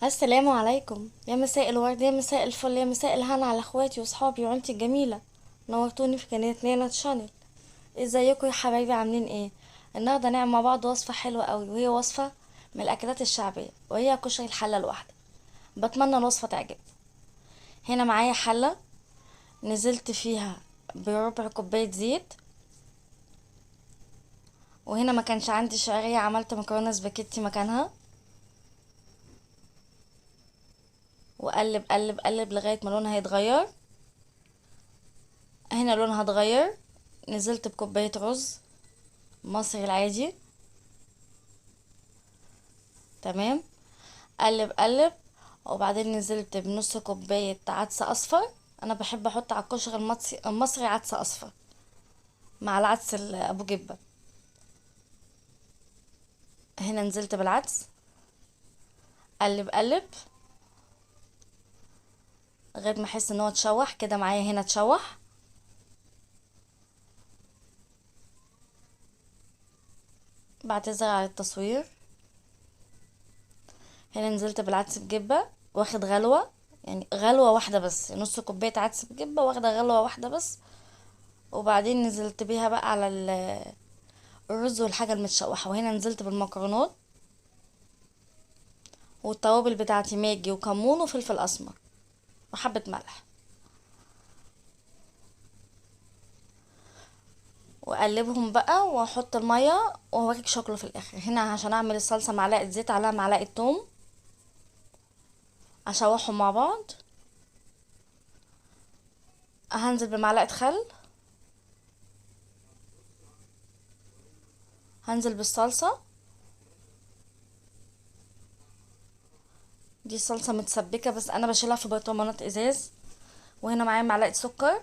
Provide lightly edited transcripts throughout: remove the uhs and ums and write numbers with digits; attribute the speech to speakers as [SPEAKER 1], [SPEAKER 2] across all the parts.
[SPEAKER 1] السلام عليكم، يا مساء الورد، يا مساء الفل، يا مساء الهنا على اخواتي واصحابي وعيلتي الجميله. نورتوني في قناه نانا تشانل. ازيكم يا حبايبي؟ عاملين ايه؟ النهارده نعمل مع بعض وصفه حلوه قوي، وهي وصفه من الاكلات الشعبيه، وهي كشري الحله الواحده. بتمنى الوصفه تعجبكم. هنا معايا حله، نزلت فيها بربع كوبايه زيت. وهنا ما كانش عندي شعريه، عملت مكرونه سباكيتي مكانها. وقلب قلب قلب لغايه ما لونها يتغير. هنا لونها اتغير. نزلت بكوبايه رز مصري العادي. تمام. قلب قلب. وبعدين نزلت بنص كوباية عدس اصفر. انا بحب احط على الكشري المصري عدس اصفر مع العدس ابو جبة. هنا نزلت بالعدس. قلب قلب لغاية ما احس ان هو اتشوح كده معايا. هنا اتشوح. بعتذر على التصوير. هنا نزلت بالعدس بجبة، واخد غلوة، يعني غلوة واحدة بس، نص كوباية عدس بجبة واخدة غلوة واحدة بس. وبعدين نزلت بيها بقى على الرز والحاجة المتشوحة. وهنا نزلت بالمكرونات والتوابل بتاعتي، ماجي وكمون وفلفل اسمر وحبة ملح. واقلبهم بقى واحط المية واوريك شكله في الاخر. هنا عشان اعمل الصلصة معلقة زيت عليها معلقة توم، اشوحهم مع بعض. هنزل بمعلقة خل. هنزل بالصلصة. دي صلصة متسبكة بس انا بشيلها في برطمانات ازاز. وهنا معايا معلقة سكر.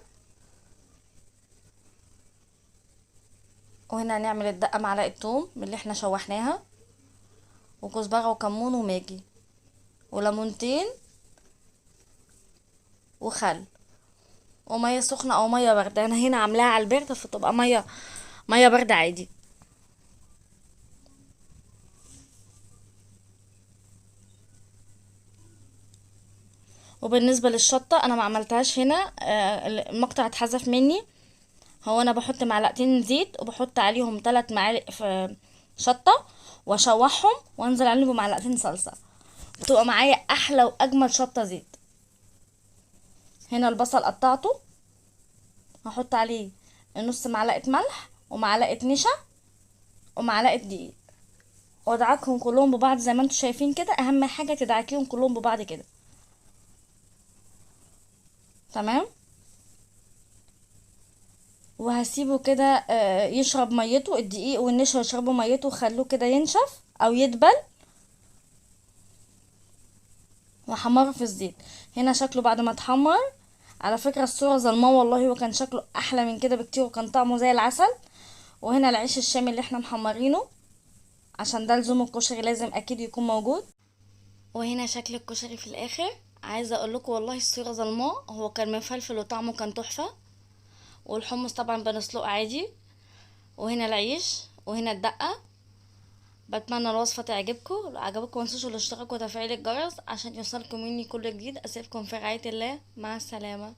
[SPEAKER 1] وهنا هنعمل الدقة معلقة توم من اللي احنا شوحناها، وكزبرة وكمون وماجي وليمونتين وخل وميه سخنه او ميه بارده. انا هنا عاملاها على البارده فتبقى ميه بارده عادي. وبالنسبه للشطه انا ما عملتهاش هنا، المقطع اتحذف مني. هو انا بحط معلقتين زيت وبحط عليهم 3 معالق في شطه، واشوحهم وانزل عليهم بمعلقتين صلصه، بتبقى معايا احلى واجمل شطه زيت. هنا البصل قطعته، هحط عليه نص معلقه ملح ومعلقه نشا ومعلقه دقيق، وادعكهم كلهم ببعض زي ما انتم شايفين كده. اهم حاجه تدعكيهم كلهم ببعض كده. تمام. وهسيبه كده يشرب ميته، الدقيق والنشا يشربوا ميته، وخلوه كده ينشف او يدبل. واحمره في الزيت. هنا شكله بعد ما اتحمر، على فكرة الصورة ظلماه والله، وكان شكله احلى من كده بكتير وكان طعمه زي العسل. وهنا العيش الشامي اللي احنا محمرينه، عشان ده لزوم الكشري لازم اكيد يكون موجود. وهنا شكل الكشري في الاخر. عايزه اقول لكم والله الصوره ظلماه، هو كان مفلفل وطعمه كان تحفه. والحمص طبعا بنسلقه عادي. وهنا العيش وهنا الدقه. بتمنى الوصفة تعجبكم. لو عجبكم متنسوش الاشتراك وتفعيل الجرس عشان يوصلكم مني كل جديد. اسيبكم في رعاية الله، مع السلامة.